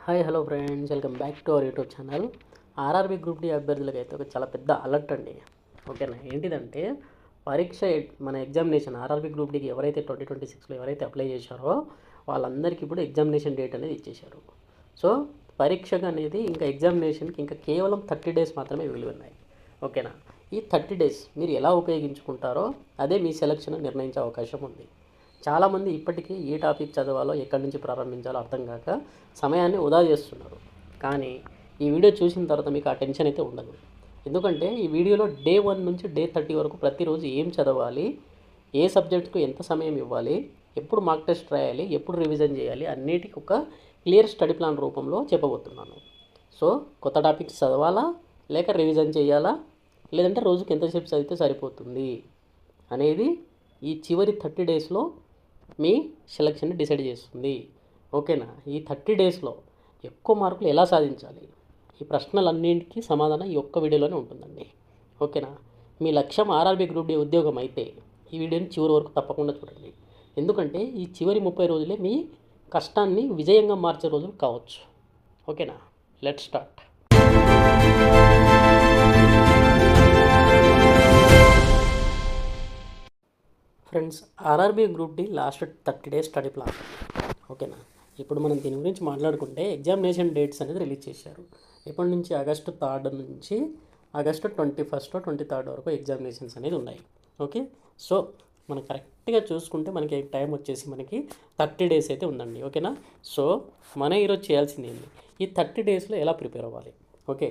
Hi hello friends, welcome back to our YouTube channel. RRB group D అభ్యర్థులకు అయితే ఒక చాలా పెద్ద అలర్ట్ అండి. ఓకేనా, ఏంటిదంటే పరీక్ష మన ఎగ్జామినేషన్ ఆర్ఆర్బీ గ్రూప్ డికి ఎవరైతే 2026లో ఎవరైతే అప్లై చేశారో వాళ్ళందరికీ ఇప్పుడు ఎగ్జామినేషన్ డేట్ అనేది ఇచ్చేశారు. సో పరీక్షకు అనేది ఇంకా ఎగ్జామినేషన్కి ఇంకా కేవలం 30 డేస్ మాత్రమే మిగిలి ఉన్నాయి. ఓకేనా, ఈ 30 డేస్ మీరు ఎలా ఉపయోగించుకుంటారో అదే మీ సెలక్షన్ నిర్ణయించే అవకాశం ఉంది. చాలామంది ఇప్పటికీ ఏ టాపిక్ చదవాలో ఎక్కడి నుంచి ప్రారంభించాలో అర్థం కాక సమయాన్ని వృధా చేస్తున్నారు. కానీ ఈ వీడియో చూసిన తర్వాత మీకు ఆ టెన్షన్ అయితే ఉండదు. ఎందుకంటే ఈ వీడియోలో డే 1 నుంచి డే 30 వరకు ప్రతిరోజు ఏం చదవాలి, ఏ సబ్జెక్ట్కు ఎంత సమయం ఇవ్వాలి, ఎప్పుడు మార్క్ టెస్ట్ రాయాలి, ఎప్పుడు రివిజన్ చేయాలి అన్నిటికీ ఒక క్లియర్ స్టడీ ప్లాన్ రూపంలో చెప్పబోతున్నాను. సో కొత్త టాపిక్స్ చదవాలా లేక రివిజన్ చేయాలా, లేదంటే రోజుకి ఎంతసేపు చదివితే సరిపోతుంది అనేది ఈ చివరి 30 డేస్లో మీ సెలక్షన్ని డిసైడ్ చేస్తుంది. ఓకేనా, ఈ 30 డేస్లో ఎక్కువ మార్కులు ఎలా సాధించాలి, ఈ ప్రశ్నలన్నింటికీ సమాధానం ఈ ఒక్క వీడియోలోనే ఉంటుందండి. ఓకేనా, మీ లక్ష్యం ఆర్ఆర్బీ గ్రూప్ డి ఉద్యోగం అయితే ఈ వీడియోని చివరి వరకు తప్పకుండా చూడండి. ఎందుకంటే ఈ చివరి 30 రోజులే మీ కష్టాన్ని విజయంగా మార్చే రోజులు కావచ్చు. ఓకేనా, let's start. Friends, RRB group D last 30 days study plan. ఓకేనా, ఇప్పుడు మనం దీని గురించి మాట్లాడుకుంటే ఎగ్జామినేషన్ డేట్స్ అనేది రిలీజ్ చేశారు. ఇప్పటి నుంచి ఆగస్టు 3 నుంచి ఆగస్టు 21, 23 వరకు ఎగ్జామినేషన్స్ అనేది ఉన్నాయి. ఓకే, సో మనం కరెక్ట్గా చూసుకుంటే మనకి టైం వచ్చేసి మనకి 30 డేస్ అయితే ఉందండి. ఓకేనా, సో మనం ఈరోజు చేయాల్సింది ఏంటి, ఈ 30 డేస్లో ఎలా ప్రిపేర్ అవ్వాలి. ఓకే,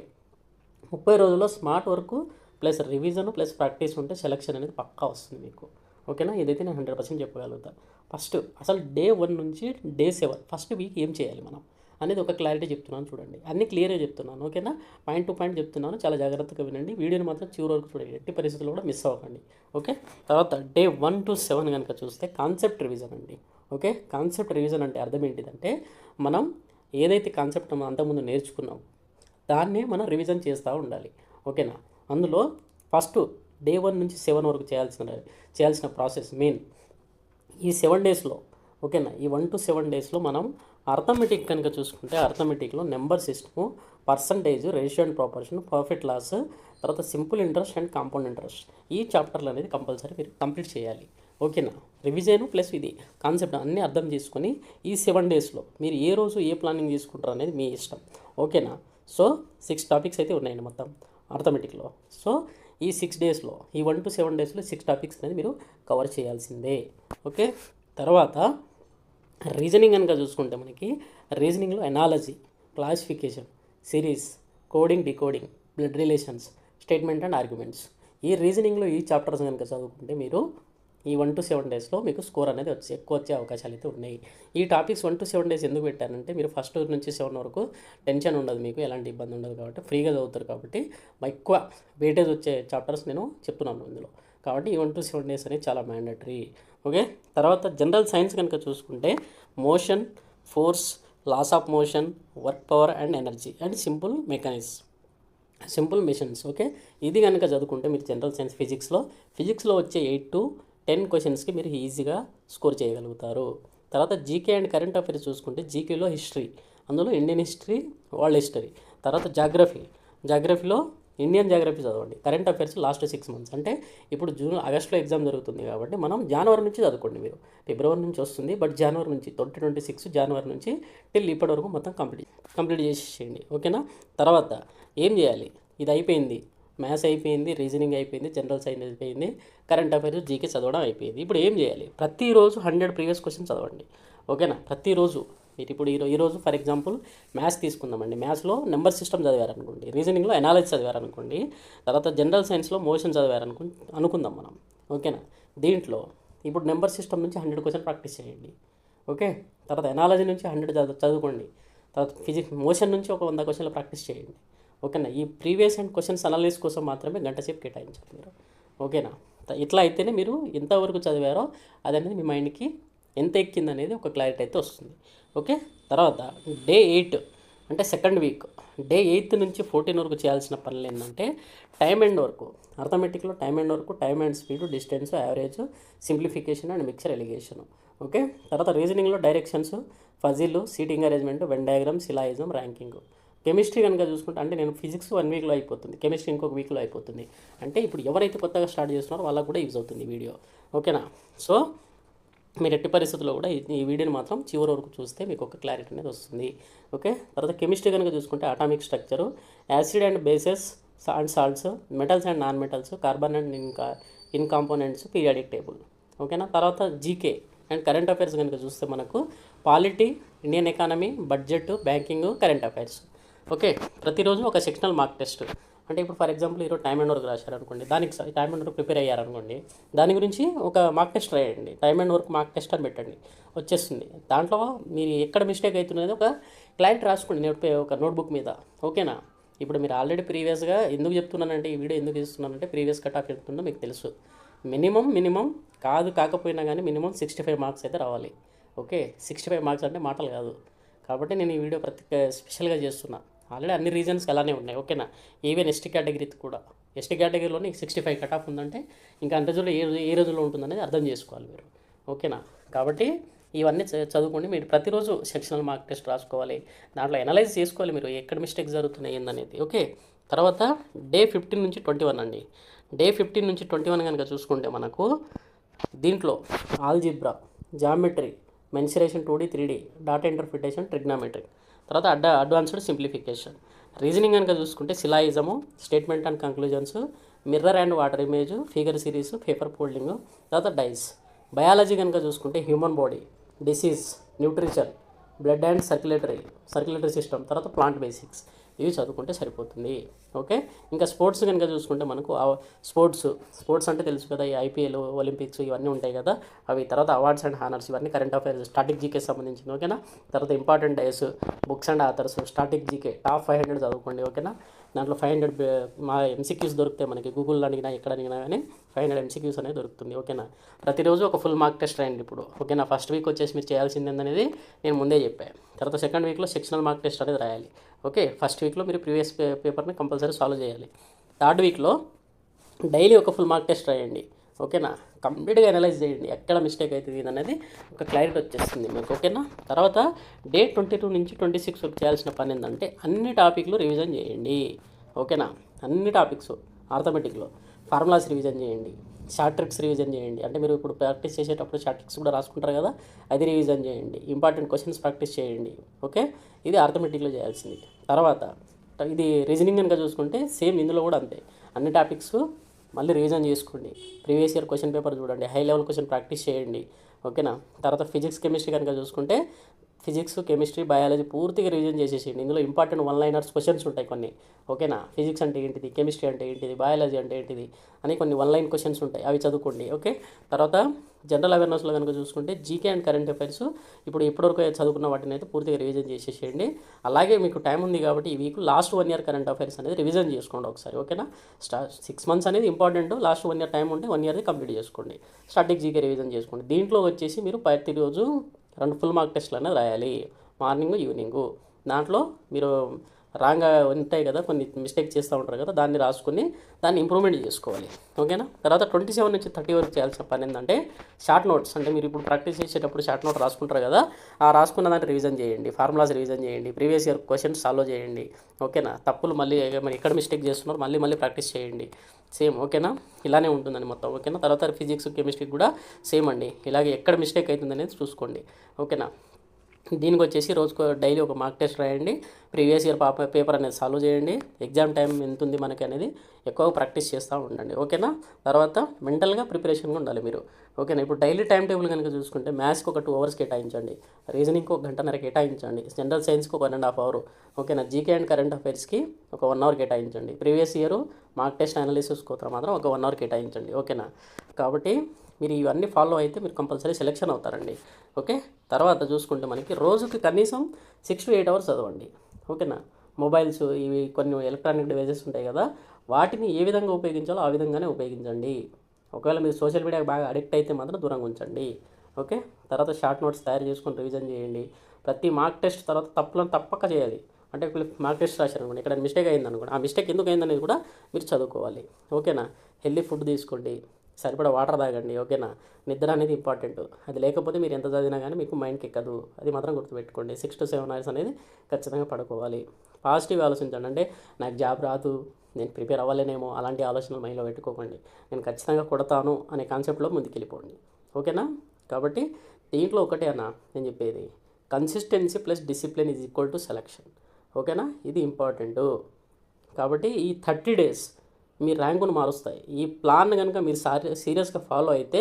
30 రోజుల్లో smart work plus revision plus practice ఉంటే సెలక్షన్ అనేది పక్కా వస్తుంది మీకు. ఓకేనా, ఇదైతే నేను 100% చెప్పగలుగుతా. ఫస్ట్ అసలు డే 1 నుంచి డే 7 ఫస్ట్ వీక్ ఏం చేయాలి మనం అనేది ఒక క్లారిటీ చెప్తున్నాను చూడండి. అన్నీ క్లియర్గా చెప్తున్నాను. ఓకేనా, పాయింట్ టు పాయింట్ చెప్తున్నాను, చాలా జాగ్రత్తగా వినండి. వీడియోని మాత్రం చివరి వరకు చూడండి, ఎట్టి పరిస్థితుల్లో కూడా మిస్ అవ్వకండి. ఓకే, తర్వాత డే 1 to 7 కనుక చూస్తే కాన్సెప్ట్ రివిజన్ అండి. ఓకే, కాన్సెప్ట్ రివిజన్ అంటే అర్థం ఏంటిదంటే మనం ఏదైతే కాన్సెప్ట్ మనం అంతకుముందు నేర్చుకున్నాం దాన్నే మనం రివిజన్ చేస్తూ ఉండాలి. ఓకేనా, అందులో ఫస్ట్ డే 1 నుంచి 7 వరకు చేయాల్సిన ప్రాసెస్ మెయిన్ ఈ 7 డేస్లో. ఓకేనా, ఈ 1 to 7 డేస్లో మనం అర్థమెటిక్ కనుక చూసుకుంటే అర్థమెటిక్లో number system, percentage, ratio and proportion, profit loss, తర్వాత simple interest and compound interest ఈ చాప్టర్లు అనేది కంపల్సరీ మీరు కంప్లీట్ చేయాలి. ఓకేనా, రివిజన్ ప్లస్ ఇది కాన్సెప్ట్ అన్నీ అర్థం చేసుకొని ఈ 7 డేస్లో మీరు ఏ రోజు ఏ ప్లానింగ్ తీసుకుంటారు అనేది మీ ఇష్టం. ఓకేనా, సో 6 టాపిక్స్ అయితే ఉన్నాయండి మొత్తం అర్థమెటిక్లో. సో ఈ 6 డేస్లో ఈ 1 to 7 డేస్లో 6 టాపిక్స్ అనేది మీరు కవర్ చేయాల్సిందే. ఓకే, తర్వాత రీజనింగ్ కనుక చూసుకుంటే మనకి రీజనింగ్లో analogy, classification, series, coding, decoding, blood relations, statement and arguments ఈ రీజనింగ్లో ఈ చాప్టర్స్ కనుక చదువుకుంటే మీరు ఈ 1 to 7 డేస్లో మీకు స్కోర్ అనేది ఎక్కువ వచ్చే అవకాశాలు అయితే ఉన్నాయి. ఈ టాపిక్స్ 1 to 7 డేస్ ఎందుకు పెట్టానంటే మీరు ఫస్ట్ నుంచి 7 వరకు టెన్షన్ ఉండదు, మీకు ఎలాంటి ఇబ్బంది ఉండదు కాబట్టి ఫ్రీగా చదువుతారు కాబట్టి ఎక్కువ వెయిటేజ్ వచ్చే చాప్టర్స్ నేను చెప్తున్నాను ఇందులో. కాబట్టి ఈ 1 to 7 డేస్ అనేది చాలా మ్యాండటరీ. ఓకే, తర్వాత జనరల్ సైన్స్ కనుక చూసుకుంటే motion, force, laws of motion, work power and energy and simple machines. Okay, ఇది కనుక చదువుకుంటే మీరు జనరల్ సైన్స్ ఫిజిక్స్లో వచ్చే 8 to 10 క్వశ్చన్స్కి మీరు ఈజీగా స్కోర్ చేయగలుగుతారు. తర్వాత జీకే అండ్ కరెంట్ అఫైర్స్ చూసుకుంటే జీకేలో హిస్టరీ, అందులో ఇండియన్ హిస్టరీ, వరల్డ్ హిస్టరీ. తర్వాత జాగ్రఫీలో ఇండియన్ జాగ్రఫీ చదవండి. కరెంట్ అఫైర్స్ లాస్ట్ 6 మంత్స్ అంటే ఇప్పుడు ఆగస్టులో ఎగ్జామ్ జరుగుతుంది కాబట్టి మనం జనవరి నుంచి చదువుకోండి. మీరు ఫిబ్రవరి నుంచి వస్తుంది, బట్ జనవరి నుంచి 2026 జనవరి నుంచి టిల్ ఇప్పటి వరకు మొత్తం కంప్లీట్ చేసేయండి. ఓకేనా, తర్వాత ఏం చేయాలి, ఇది అయిపోయింది, మ్యాథ్స్ అయిపోయింది, రీజనింగ్ అయిపోయింది, జనరల్ సైన్స్ అయిపోయింది, కరెంట్ అఫైర్స్, జీకే చదవడం అయిపోయింది. ఇప్పుడు ఏం చేయాలి, ప్రతిరోజు 100 ప్రీవియస్ క్వశ్చన్స్ చదవండి. ఓకేనా, ప్రతిరోజు మీరు ఇప్పుడు ఈరోజు ఫర్ ఎగ్జాంపుల్ మ్యాథ్స్ తీసుకుందామండి. మ్యాథ్స్లో నెంబర్ సిస్టమ్ చదివారనుకోండి, రీజనింగ్లో ఎనాలజీ చదివారనుకోండి, తర్వాత జనరల్ సైన్స్లో మోషన్ అనుకుందాం మనం. ఓకేనా, దీంట్లో ఇప్పుడు నెంబర్ సిస్టమ్ నుంచి 100 క్వశ్చన్ ప్రాక్టీస్ చేయండి. ఓకే, తర్వాత ఎనాలజీ నుంచి 100 చదువుకోండి. తర్వాత మోషన్ నుంచి ఒక 100 క్వశ్చన్లు ప్రాక్టీస్ చేయండి. ఓకేనా, ఈ ప్రీవియస్ అండ్ క్వశ్చన్స్ అనాలిసిస్ కోసం మాత్రమే గంట సేపు కేటాయించాలి మీరు. ఓకేనా, ఇట్లా అయితేనే మీరు ఎంతవరకు చదివారో అదనేది మీ మైండ్కి ఎంత ఎక్కింది అనేది ఒక క్లారిటీ అయితే వస్తుంది. ఓకే, తర్వాత డే 8 అంటే సెకండ్ వీక్ డే 8 నుంచి 14 వరకు చేయాల్సిన పనులు ఏంటంటే టైమ్ అండ్ వర్క్. అర్థమెటిక్లో time and work, time and speed, distance, average, simplification and mixture alligation. Okay, తర్వాత రీజనింగ్లో directions, puzzle, seating arrangement, Venn diagram, syllogism, ranking. Chemistry కనుక చూసుకుంటే అంటే నేను ఫిజిక్స్ 1 వీక్లో అయిపోతుంది, కెమిస్ట్రీ ఇంకొక వీక్లో అయిపోతుంది. అంటే ఇప్పుడు ఎవరైతే కొత్తగా స్టార్ట్ చేస్తున్నారో వాళ్ళకు కూడా యూజ్ అవుతుంది ఈ వీడియో. ఓకేనా? సో మీరు ఎట్టి పరిస్థితుల్లో కూడా ఈ వీడియోని మాత్రం చివరి వరకు చూస్తే మీకు ఒక క్లారిటీ అనేది వస్తుంది. ఓకే, తర్వాత కెమిస్ట్రీ కనుక చూసుకుంటే atomic structure, acid and bases and salts, metals and non metals, carbon and ఇన్కాంపోనెంట్స్, పీరియాడిక్ టేబుల్. ఓకేనా? తర్వాత జీకే అండ్ కరెంట్ అఫైర్స్ కనుక చూస్తే మనకు polity, Indian economy, budget, banking, current affairs. Okay, ప్రతిరోజు ఒక సెక్షనల్ మార్క్ టెస్ట్. అంటే ఇప్పుడు ఫర్ ఎగ్జాంపుల్ ఈరోజు టైమ్ అండ్ వర్క్ రాశారనుకోండి, దానికి టైమ్ అండ్ వర్క్ ప్రిపేర్ అయ్యారనుకోండి, దాని గురించి ఒక మార్క్ టెస్ట్ రాయండి, time and work mark test అని పెట్టండి, వచ్చేస్తుంది. దాంట్లో మీరు ఎక్కడ మిస్టేక్ అవుతున్నది ఒక క్లారిటీ రాసుకోండి ఒక నోట్బుక్ మీద. ఓకేనా? ఇప్పుడు మీరు ఆల్రెడీ ప్రీవియస్గా ఎందుకు చెప్తున్నానంటే ఈ వీడియో ఎందుకు ఇస్తున్నానంటే ప్రీవియస్ కట్ ఆఫ్ చెప్తున్నా మీకు తెలుసు. మినిమం కాకపోయినా కానీ మినిమం 65 మార్క్స్ అయితే రావాలి. ఓకే, 65 మార్క్స్ అంటే మాటలు కాదు. కాబట్టి నేను ఈ వీడియో స్పెషల్గా చేస్తున్నా. ఆల్రెడీ అన్ని రీజన్స్ అలానే ఉన్నాయి. ఓకేనా? ఈవెన్ ఎస్టీ కేటగిరీ కూడా, ఎస్టీ కేటగిరీలోనే 65 కట్ ఆఫ్ ఉందంటే ఇంకా అన్ని రోజుల్లో ఏ రోజుల్లో ఉంటుందనేది అర్థం చేసుకోవాలి మీరు. ఓకేనా? కాబట్టి ఇవన్నీ చదువుకోండి. మీరు ప్రతిరోజు సెక్షనల్ మార్క్ టెస్ట్ రాసుకోవాలి, దాంట్లో అనలైజ్ చేసుకోవాలి మీరు ఎక్కడ మిస్టేక్ జరుగుతున్నాయి ఏందనేది. ఓకే, తర్వాత డే 15 నుంచి 21 అండి. డే 15 నుంచి 21 కనుక చూసుకుంటే మనకు దీంట్లో algebra, geometry, mensuration 2D 3D, data interpretation, trigonometry, తర్వాత అడ్వాన్స్డ్ సింప్లిఫికేషన్. రీజనింగ్ కనుక చూసుకుంటే syllogism, statement and conclusions, mirror and water image, figure series, paper folding, తర్వాత డైస్. బయాలజీ కనుక చూసుకుంటే human body, disease, nutrition, blood and circulatory system, తర్వాత plant basics. ఇవి చదువుకుంటే సరిపోతుంది. ఓకే, ఇంకా స్పోర్ట్స్ కనుక చూసుకుంటే మనకు స్పోర్ట్స్ అంటే తెలుసు కదా, ఈ ఐపీఎల్, ఒలింపిక్స్ ఇవన్నీ ఉంటాయి కదా అవి. తర్వాత అవార్డ్స్ అండ్ హానర్స్, ఇవన్నీ కరెంట్ అఫైర్స్, స్టాటిక్ జీకే సంబంధించింది. ఓకేనా? తర్వాత important days, books and authors, static GK top 500 చదువుకోండి. ఓకేనా? దాంట్లో 500 మా ఎంసీక్యూస్ దొరుకుతాయి మనకి, గూగుల్లో అడిగినా ఎక్కడ అడిగినా కానీ 500 ఎంసీక్యూస్ అనేది దొరుకుతుంది. ఓకేనా? ప్రతిరోజు ఒక ఫుల్ మార్క్ టెస్ట్ రాయండి ఇప్పుడు. ఓకేనా? ఫస్ట్ వీక్ వచ్చేసి మీరు చేయాల్సింది ఏందనేది నేను ముందే చెప్పాను. తర్వాత సెకండ్ వీక్లో సెక్షనల్ మార్క్ టెస్ట్ అనేది రాయాలి. ఓకే, ఫస్ట్ వీక్లో మీరు ప్రీవియస్ పేపర్ని కంపల్సరీ సాల్వ్ చేయాలి. థర్డ్ వీక్లో డైలీ ఒక ఫుల్ మార్క్ టెస్ట్ రాయండి. ఓకేనా? కంప్లీట్గా అనలైజ్ చేయండి ఎక్కడ మిస్టేక్ అవుతుంది అనేది ఒక క్లారిటీ వచ్చేస్తుంది మీకు. ఓకేనా? తర్వాత డే 22 నుంచి 26 వరకు చేయాల్సిన పని ఏంటంటే అన్ని టాపిక్లు రివిజన్ చేయండి. ఓకేనా? అన్ని టాపిక్స్, ఆర్థమెటిక్లో ఫార్ములాస్ రివిజన్ చేయండి, షార్ట్ ట్రిక్స్ రివిజన్ చేయండి. అంటే మీరు ఇప్పుడు ప్రాక్టీస్ చేసేటప్పుడు షార్ట్ ట్రిక్స్ కూడా రాసుకుంటారు కదా, అది రివిజన్ చేయండి. ఇంపార్టెంట్ క్వశ్చన్స్ ప్రాక్టీస్ చేయండి. ఓకే, ఇది ఆర్థమెటిక్లో చేయాల్సింది. తర్వాత ఇది రీజనింగ్ కనుక చూసుకుంటే సేమ్ ఇందులో కూడా అంతే, అన్ని టాపిక్స్ మళ్ళీ రివిజన్ చేసుకోండి. ప్రీవియస్ ఇయర్ క్వశ్చన్ పేపర్ చూడండి, హై లెవెల్ క్వశ్చన్ ప్రాక్టీస్ చేయండి. ఓకేనా? తర్వాత ఫిజిక్స్, కెమిస్ట్రీ కనుక చూసుకుంటే ఫిజిక్స్, కెమిస్ట్రీ, బయాలజీ పూర్తిగా రివిజన్ చేసేసేయండి. ఇందులో ఇంపార్టెంట్ 1 లైనర్స్ క్వశ్చన్స్ ఉంటాయి కొన్ని. ఓకేనా? ఫిజిక్స్ అంటే ఏంటిది, కెమిస్ట్రీ అంటే ఏంటిది, బయాలజీ అంటే ఏంటిది అని కొన్ని 1 లైన్ క్వశ్చన్స్ ఉంటాయి, అవి చదువుకోండి. ఓకే, తర్వాత జనరల్ అవేర్నెస్లో కనుక చూసుకుంటే జీకే అండ్ కరెంట్ అఫైర్స్ ఇప్పటివరకు చదువుకున్న వాటిని అయితే పూర్తిగా రివిజన్ చేసేసేయండి. అలాగే మీకు టైం ఉంది కాబట్టి ఈ week last 1 year current affairs అనేది రివిజన్ చేసుకోండి ఒకసారి. ఓకేనా? 6 months అనేది ఇంపార్టెంట్, లాస్ట్ 1 ఇయర్ టైం ఉంటే 1 ఇయర్ది కంప్లీట్ చేసుకోండి. స్టాటిక్ జీకే రివిజన్ చేసుకోండి. దీంట్లో వచ్చేసి మీరు ప్రతిరోజు 2 ఫుల్ మార్క్ టెస్ట్లు అనేది రాయాలి, మార్నింగ్, ఈవినింగు. దాంట్లో మీరు రాంగ్ ఉంటాయి కదా, కొన్ని మిస్టేక్ చేస్తూ ఉంటారు కదా, దాన్ని రాసుకుని దాన్ని ఇంప్రూవ్మెంట్ చేసుకోవాలి. ఓకేనా? తర్వాత 27 నుంచి 30 వరకు చేయాల్సిన పని ఏంటంటే షార్ట్ నోట్స్. అంటే మీరు ఇప్పుడు ప్రాక్టీస్ చేసేటప్పుడు షార్ట్ నోట్ రాసుకుంటారు కదా, ఆ రాసుకున్న దాన్ని రివిజన్ చేయండి, ఫార్ములాస్ రివిజన్ చేయండి, ప్రీవియస్ ఇయర్ క్వశ్చన్స్ సాల్వ్ చేయండి. ఓకేనా? తప్పులు మళ్ళీ మరి ఎక్కడ మిస్టేక్ చేస్తున్నారు మళ్ళీ ప్రాక్టీస్ చేయండి. సేమ్. ఓకేనా? ఇలానే ఉంటుందని మొత్తం. ఓకేనా? తర్వాత ఫిజిక్స్, కెమిస్ట్రీ కూడా సేమ్ అండి, ఇలాగే ఎక్కడ మిస్టేక్ అవుతుంది అనేది చూసుకోండి. ఓకేనా? దీనికి వచ్చేసి రోజుకు డైలీ ఒక మార్క్ టెస్ట్ రాయండి, ప్రీవియస్ ఇయర్ పేపర్ అనేది సాల్వ్ చేయండి, ఎగ్జామ్ టైం ఎంత ఉంది మనకి అనేది ఎక్కువగా ప్రాక్టీస్ చేస్తూ ఉండండి. ఓకేనా? తర్వాత మెంటల్గా ప్రిపరేషన్గా ఉండాలి మీరు. ఓకేనా? ఇప్పుడు డైలీ టైం టేబుల్ కనుక చూసుకుంటే మ్యాథ్స్కి ఒక 2 hours కేటాయించండి, రీజనింగ్కి 1 గంటన్నర కేటాయించండి, జనరల్ సైన్స్కి 1.5 hour. ఓకేనా? జీకే అండ్ కరెంట్ అఫైర్స్కి ఒక 1 hour కేటాయించండి, previous year mark test analysis కోసం మాత్రం ఒక 1 hour కేటాయించండి. ఓకేనా? కాబట్టి మీరు ఇవన్నీ ఫాలో అయితే మీరు కంపల్సరీ సెలెక్షన్ అవుతారండి. ఓకే, తర్వాత చూసుకుంటే మనకి రోజుకి కనీసం 6 to 8 hours చదవండి. ఓకేనా? మొబైల్స్, ఇవి కొన్ని ఎలక్ట్రానిక్ డివైజెస్ ఉంటాయి కదా, వాటిని ఏ విధంగా ఉపయోగించాలో ఆ విధంగానే ఉపయోగించండి. ఒకవేళ మీరు సోషల్ మీడియాకి బాగా అడిక్ట్ అయితే మాత్రం దూరంగా ఉంచండి. ఓకే, తర్వాత షార్ట్ నోట్స్ తయారు చేసుకొని రివిజన్ చేయండి. ప్రతి మార్క్ టెస్ట్ తర్వాత తప్పులను తప్పక చేయాలి. అంటే మార్క్ టెస్ట్ రాశారనుకోండి, ఇక్కడ మిస్టేక్ అయింది అనుకోండి, ఆ మిస్టేక్ ఎందుకు అయిందనేది కూడా మీరు చదువుకోవాలి. ఓకేనా? హెల్దీ ఫుడ్ తీసుకోండి, సరిపడా వాటర్ తాగండి, ఓకేనా. నిద్ర అనేది ఇంపార్టెంట్. అది లేకపోతే మీరు ఎంత చదివినా కానీ మీకు మైండ్కి ఎక్కదు. అది మాత్రం గుర్తుపెట్టుకోండి. 6 to 7 hours అనేది ఖచ్చితంగా పడుకోవాలి. పాజిటివ్ ఆలోచించండి. అంటే నాకు జాబ్ రాదు, నేను ప్రిపేర్ అవ్వలేనేమో అలాంటి ఆలోచనలు మైండ్లో పెట్టుకోకండి. నేను ఖచ్చితంగా కొడతాను అనే కాన్సెప్ట్లో ముందుకెళ్ళిపోండి, ఓకేనా. కాబట్టి దీంట్లో ఒకటే అన్న నేను చెప్పేది, consistency plus discipline is equal to selection, ఓకేనా. ఇది ఇంపార్టెంటు. కాబట్టి ఈ 30 days మీ ర్యాంకును మారుస్తాయి. ఈ ప్లాన్ కనుక మీరు సీరియస్గా ఫాలో అయితే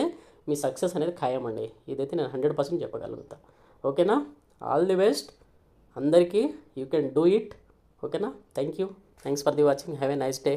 మీ సక్సెస్ అనేది ఖాయమండి. ఇదైతే నేను 100% చెప్పగలుగుతా, ఓకేనా. ఆల్ ది బెస్ట్ అందరికీ. యూ కెన్ డూ ఇట్, ఓకేనా. Thank you. Thanks for the watching. Have a nice day.